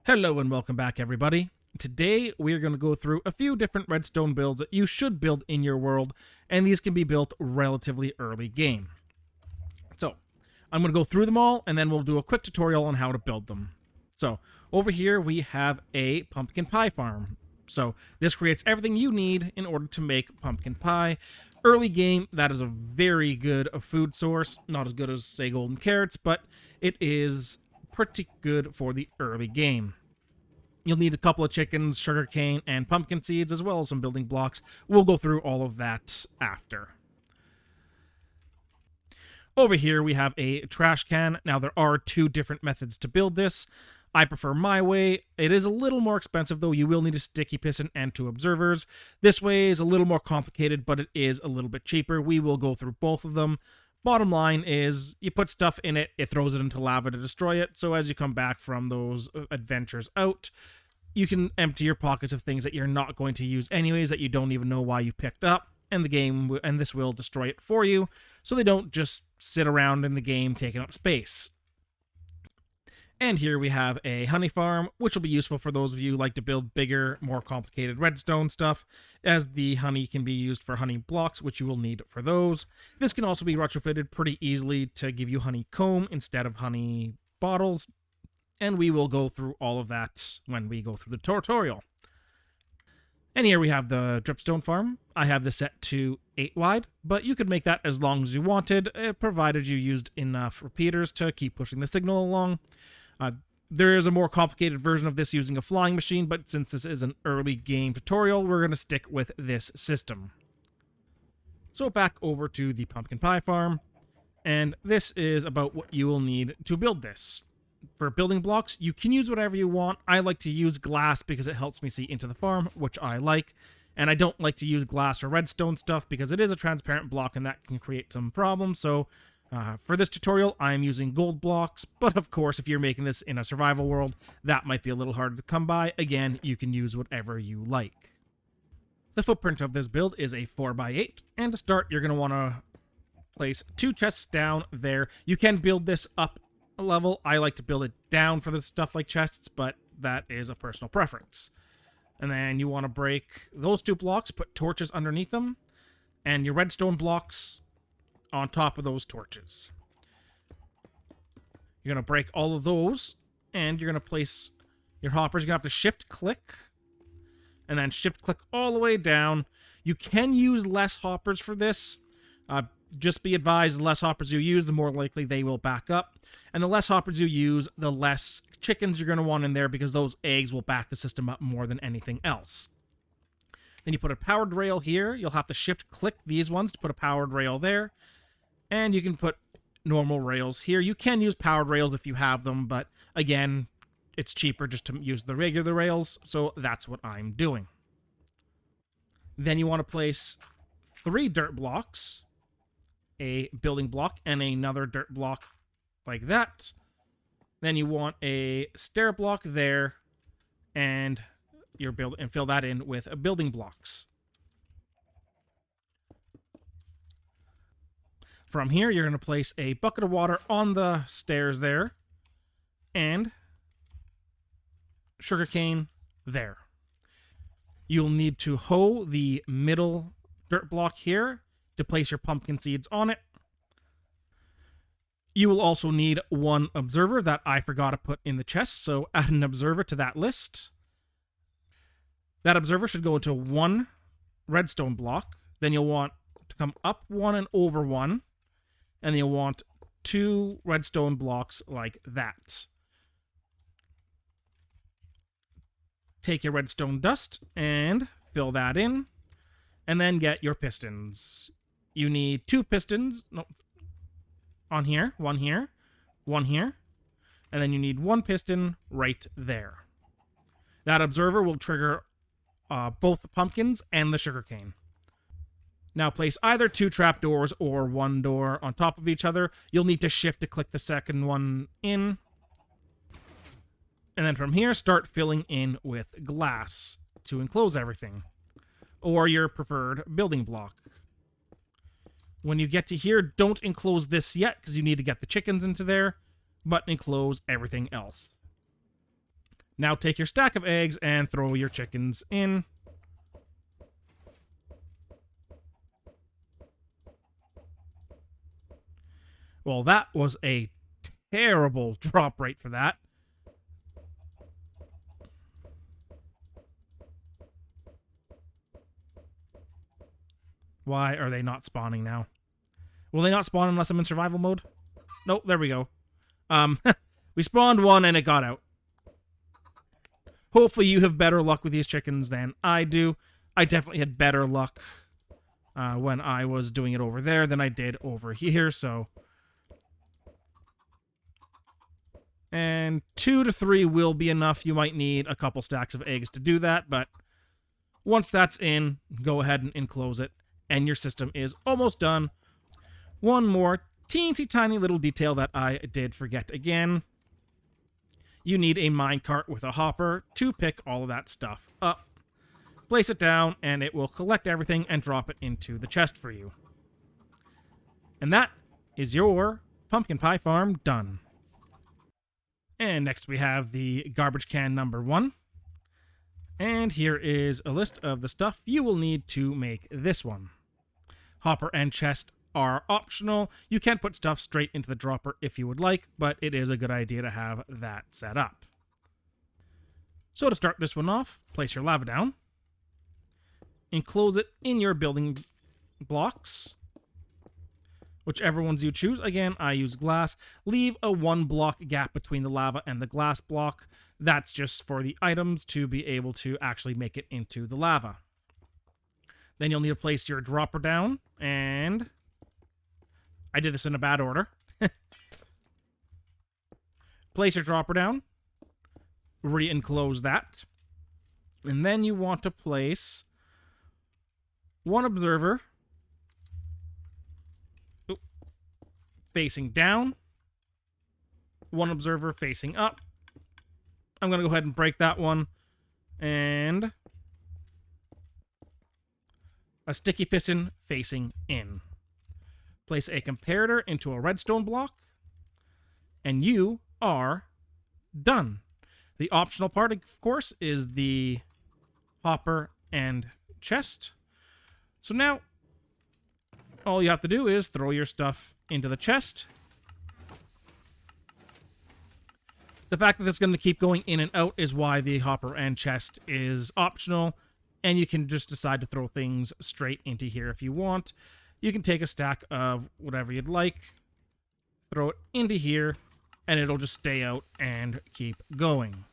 Hello and welcome back, everybody. Today we're going to go through a few different redstone builds that you should build in your world, and these can be built relatively early game. So I'm going to go through them all, and then we'll do a quick tutorial on how to build them. So over here we have a pumpkin pie farm. So this creates everything you need in order to make pumpkin pie. Early game, that is a very good food source. Not as good as, say, golden carrots, but it is pretty good for the early game. You'll need a couple of chickens, sugarcane, and pumpkin seeds, as well as some building blocks. We'll go through all of that after. Over here, we have a trash can. Now, there are two different methods to build this. I prefer my way. It is a little more expensive, though. You will need a sticky piston and two observers. This way is a little more complicated, but it is a little bit cheaper. We will go through both of them. Bottom line is, you put stuff in it, it throws it into lava to destroy it, so as you come back from those adventures out, you can empty your pockets of things that you're not going to use anyways, that you don't even know why you picked up, and this will destroy it for you, so they don't just sit around in the game taking up space. And here we have a honey farm, which will be useful for those of you who like to build bigger, more complicated redstone stuff, as the honey can be used for honey blocks, which you will need for those. This can also be retrofitted pretty easily to give you honeycomb instead of honey bottles, and we will go through all of that when we go through the tutorial. And here we have the Dripstone farm. I have this set to 8 wide, but you could make that as long as you wanted, provided you used enough repeaters to keep pushing the signal along. There is a more complicated version of this using a flying machine, but since this is an early game tutorial, we're going to stick with this system. So back over to the pumpkin pie farm, and this is about what you will need to build this. For building blocks, you can use whatever you want. I like to use glass because it helps me see into the farm, which I like. And I don't like to use glass for redstone stuff because it is a transparent block and that can create some problems. So for this tutorial, I'm using gold blocks. But of course, if you're making this in a survival world, that might be a little harder to come by. Again, you can use whatever you like. The footprint of this build is a 4x8. And to start, you're going to want to place 2 chests down there. You can build this up a level. I like to build it down for the stuff like chests, but that is a personal preference. And then you want to break those 2 blocks, put torches underneath them, and your redstone blocks on top of those torches. You're going to break all of those, and you're going to place your hoppers. You're going to have to shift click, and then shift click all the way down. You can use less hoppers for this. Just be advised, the less hoppers you use, the more likely they will back up. And the less hoppers you use, the less chickens you're going to want in there because those eggs will back the system up more than anything else. Then you put a powered rail here. You'll have to shift-click these ones to put a powered rail there. And you can put normal rails here. You can use powered rails if you have them, but again, it's cheaper just to use the regular rails, so that's what I'm doing. Then you want to place 3 dirt blocks, a building block, and another dirt block like that. Then you want a stair block there, and fill that in with building blocks. From here, you're going to place a bucket of water on the stairs there, and sugarcane there. You'll need to hoe the middle dirt block here to place your pumpkin seeds on it. You will also need 1 observer that I forgot to put in the chest, so add an observer to that list. That observer should go into 1 redstone block. Then you'll want to come up 1 and over 1. And you'll want 2 redstone blocks like that. Take your redstone dust and fill that in. And then get your pistons. You need 2 pistons. No, on here, 1 here, 1 here, and then you need 1 piston right there. That observer will trigger both the pumpkins and the sugarcane. Now place either 2 trapdoors or 1 door on top of each other. You'll need to shift to click the second one in. And then from here, start filling in with glass to enclose everything, or your preferred building block. When you get to here, don't enclose this yet because you need to get the chickens into there, but enclose everything else. Now take your stack of eggs and throw your chickens in. Well, that was a terrible drop rate for that. Why are they not spawning now? Will they not spawn unless I'm in survival mode? Nope, there we go. We spawned one and it got out. Hopefully you have better luck with these chickens than I do. I definitely had better luck when I was doing it over there than I did over here, so... And 2 to 3 will be enough. You might need a couple stacks of eggs to do that, but once that's in, go ahead and enclose it, and your system is almost done. One more teensy tiny little detail that I did forget again. You need a minecart with a hopper to pick all of that stuff up. Place it down, and it will collect everything and drop it into the chest for you. And that is your pumpkin pie farm done. And next we have the garbage can number 1. And here is a list of the stuff you will need to make this one. Hopper and chest are optional. You can put stuff straight into the dropper if you would like, but it is a good idea to have that set up. So to start this one off, place your lava down. Enclose it in your building blocks. Whichever ones you choose. Again, I use glass. Leave a 1 block gap between the lava and the glass block. That's just for the items to be able to actually make it into the lava. Then you'll need to place your dropper down, and I did this in a bad order. Place your dropper down. Re-enclose that. And then you want to place 1 observer facing down, 1 observer facing up. I'm going to go ahead and break that one. And a sticky piston facing in. Place a comparator into a redstone block. And you are done. The optional part, of course, is the hopper and chest. So now, all you have to do is throw your stuff into the chest. The fact that this is going to keep going in and out is why the hopper and chest is optional, and you can just decide to throw things straight into here if you want. You can take a stack of whatever you'd like, throw it into here, and it'll just stay out and keep going.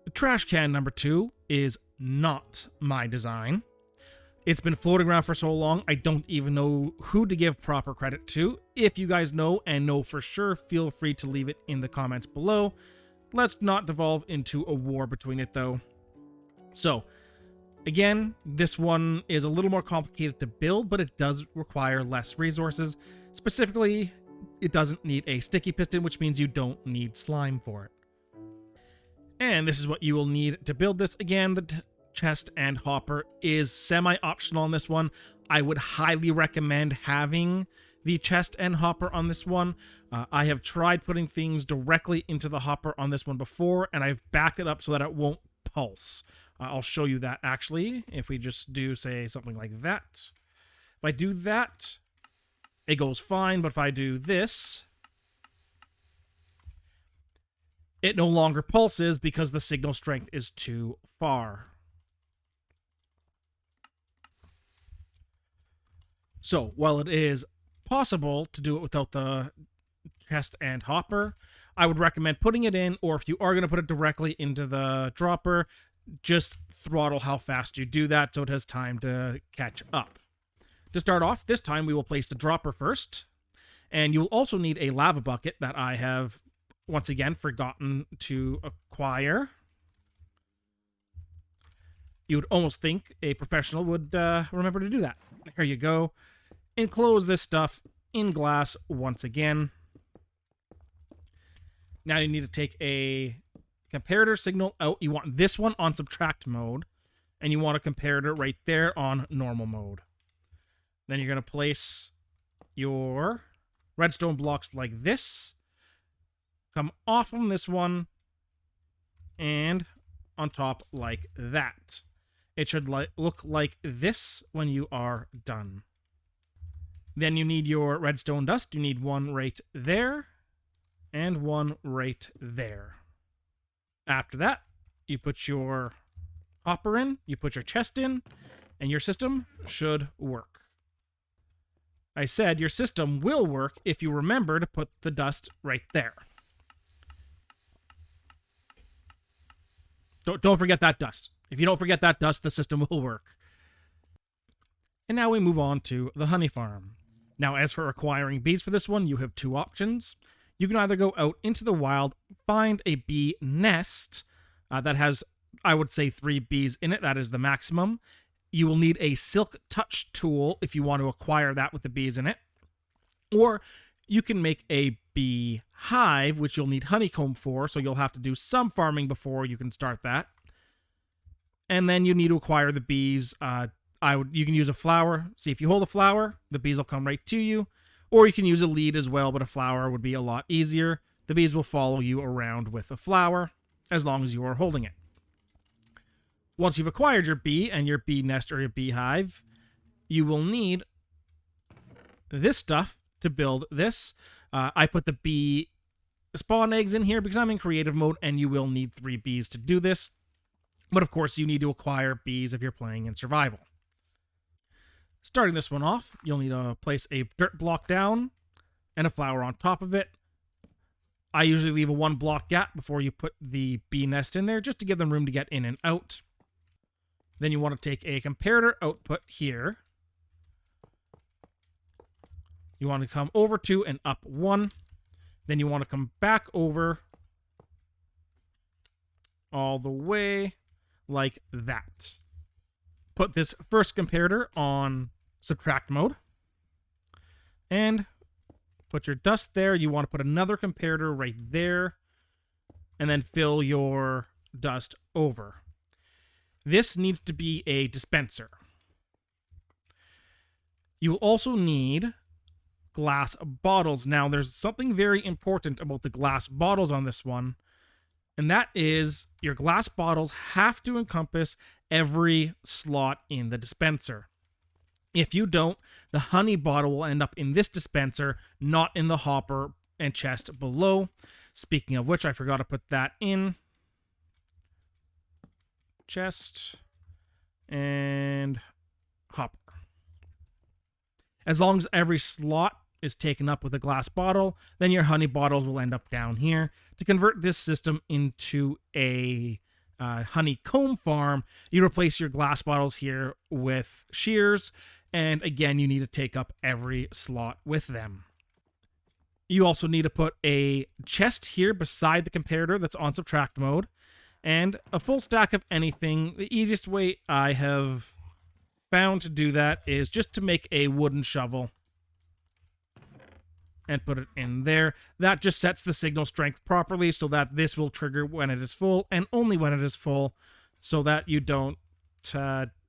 The trash can number 2 is not my design. It's been floating around for so long, I don't even know who to give proper credit to. If you guys know and know for sure, feel free to leave it in the comments below. Let's not devolve into a war between it, though. So, again, this one is a little more complicated to build, but it does require less resources. Specifically, it doesn't need a sticky piston, which means you don't need slime for it. And this is what you will need to build this. Again, the chest and hopper is semi-optional on this one. I would highly recommend having the chest and hopper on this one. I have tried putting things directly into the hopper on this one before, and I've backed it up so that it won't pulse. I'll show you that, actually, if we just do, say, something like that. If I do that, it goes fine, but if I do this, it no longer pulses because the signal strength is too far. So, while it is possible to do it without the chest and hopper, I would recommend putting it in, or if you are going to put it directly into the dropper, just throttle how fast you do that so it has time to catch up. To start off, this time we will place the dropper first, and you will also need a lava bucket that I have, once again, forgotten to acquire. You would almost think a professional would remember to do that. Here you go. Enclose this stuff in glass once again. Now you need to take a comparator signal out. You want this one on subtract mode, and you want a comparator right there on normal mode. Then you're going to place your redstone blocks like this. Come off on this one, and on top like that. It should look like this when you are done. Then you need your redstone dust. You need one right there and one right there. After that, you put your hopper in, you put your chest in, and your system should work. I said your system will work if you remember to put the dust right there. Don't forget that dust. If you don't forget that dust, the system will work. And now we move on to the honey farm. Now, as for acquiring bees for this one, you have two options. You can either go out into the wild, find a bee nest that has, I would say, 3 bees in it. That is the maximum. You will need a silk touch tool if you want to acquire that with the bees in it. Or you can make a bee hive, which you'll need honeycomb for, so you'll have to do some farming before you can start that. And then you need to acquire the bees. You can use a flower. See, if you hold a flower, the bees will come right to you. Or you can use a lead as well, but a flower would be a lot easier. The bees will follow you around with a flower as long as you are holding it. Once you've acquired your bee and your bee nest or your beehive, you will need this stuff to build this. I put the bee spawn eggs in here because I'm in creative mode, and you will need 3 bees to do this. But of course, you need to acquire bees if you're playing in survival. Starting this one off, you'll need to place a dirt block down and a flower on top of it. I usually leave a 1 block gap before you put the bee nest in there, just to give them room to get in and out. Then you want to take a comparator output here. You want to come over 2 and up 1. Then you want to come back over all the way like that. Put this first comparator on subtract mode. And put your dust there. You want to put another comparator right there. And then fill your dust over. This needs to be a dispenser. You will also need glass bottles. Now, there's something very important about the glass bottles on this one, and that is your glass bottles have to encompass every slot in the dispenser. If you don't, the honey bottle will end up in this dispenser, not in the hopper and chest below. Speaking of which, I forgot to put that in. Chest and hopper. As long as every slot is taken up with a glass bottle, then your honey bottles will end up down here. To convert this system into a honeycomb farm, you replace your glass bottles here with shears, and again, you need to take up every slot with them. You also need to put a chest here beside the comparator that's on subtract mode, and a full stack of anything. The easiest way I have found to do that is just to make a wooden shovel and put it in there. That just sets the signal strength properly so that this will trigger when it is full and only when it is full, so that you don't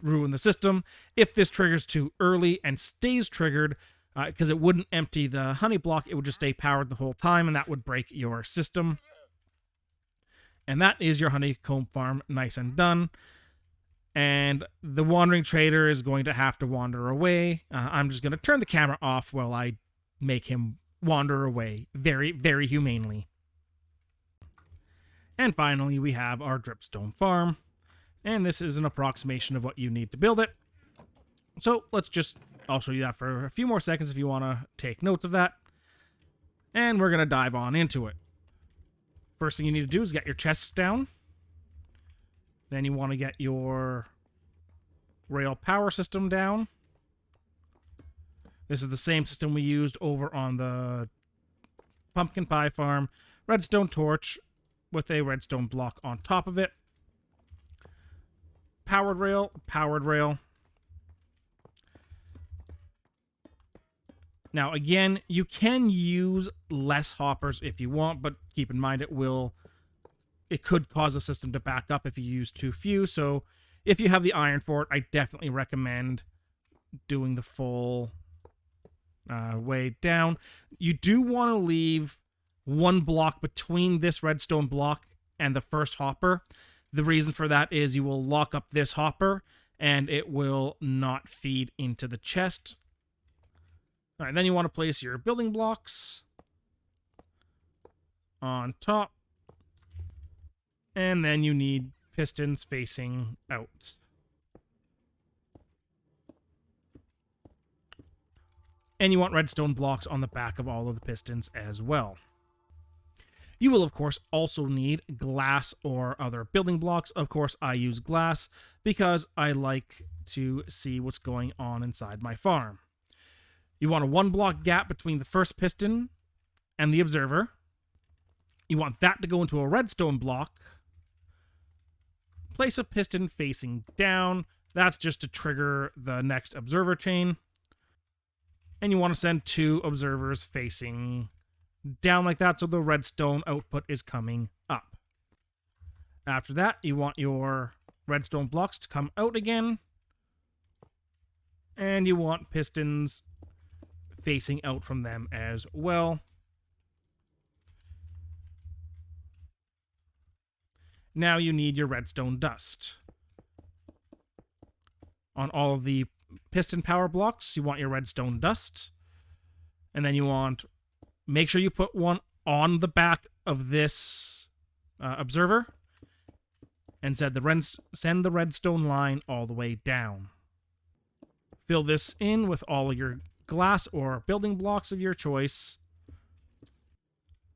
ruin the system. If this triggers too early and stays triggered, because it wouldn't empty the honey block, it would just stay powered the whole time, and that would break your system. And that is your honeycomb farm, nice and done. And the wandering trader is going to have to wander away. I'm just going to turn the camera off while I make him wander away very, very humanely. And finally, we have our dripstone farm. And this is an approximation of what you need to build it. So I'll show you that for a few more seconds if you want to take notes of that. And we're going to dive on into it. First thing you need to do is get your chests down. Then you want to get your rail power system down. This is the same system we used over on the pumpkin pie farm. Redstone torch with a redstone block on top of it. Powered rail, powered rail. Now, again, you can use less hoppers if you want, but keep in mind it could cause the system to back up if you use too few. So if you have the iron for it, I definitely recommend doing the full way down. You do want to leave 1 block between this redstone block and the first hopper. The reason for that is you will lock up this hopper and it will not feed into the chest. All right, then you want to place your building blocks on top. And then you need pistons facing out. And you want redstone blocks on the back of all of the pistons as well. You will, of course, also need glass or other building blocks. Of course, I use glass because I like to see what's going on inside my farm. You want a 1-block gap between the first piston and the observer. You want that to go into a redstone block. Place a piston facing down. That's just to trigger the next observer chain. And you want to send 2 observers facing down like that, so the redstone output is coming up. After that, you want your redstone blocks to come out again. And you want pistons facing out from them as well. Now you need your redstone dust. On all of the piston power blocks, you want your redstone dust. And then you want, make sure you put one on the back of this observer. And send the redstone line all the way down. Fill this in with all of your glass or building blocks of your choice.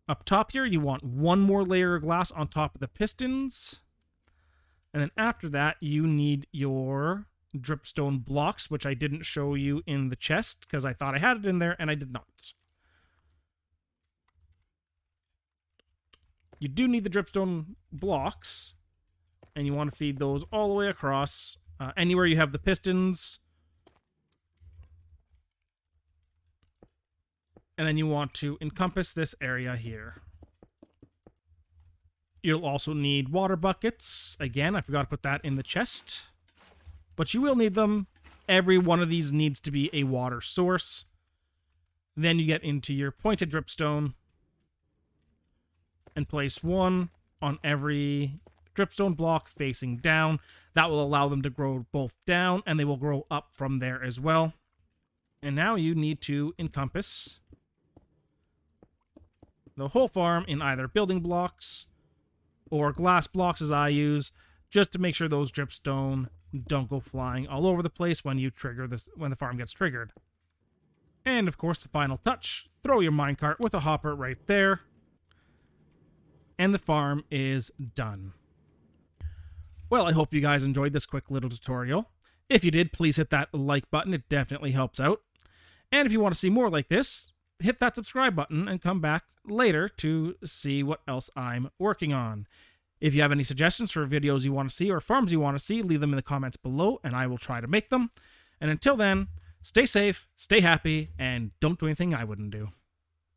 Up top here, you want 1 more layer of glass on top of the pistons. And then after that, you need your dripstone blocks, which I didn't show you in the chest because I thought I had it in there and I did not. You do need the dripstone blocks, and you want to feed those all the way across anywhere you have the pistons. And then you want to encompass this area here. You'll also need water buckets. Again, I forgot to put that in the chest. But you will need them. Every one of these needs to be a water source. Then you get into your pointed dripstone and place 1 on every dripstone block facing down. That will allow them to grow both down, and they will grow up from there as well. And now you need to encompass the whole farm in either building blocks or glass blocks, as I use, just to make sure those dripstone don't go flying all over the place when you trigger this, when the farm gets triggered. And of course, the final touch, throw your minecart with a hopper right there, and the farm is done. Well, I hope you guys enjoyed this quick little tutorial. If you did, please hit that like button. It definitely helps out. And if you want to see more like this, hit that subscribe button and come back later to see what else I'm working on. If you have any suggestions for videos you want to see or farms you want to see, leave them in the comments below and I will try to make them. And until then, stay safe, stay happy, and don't do anything I wouldn't do.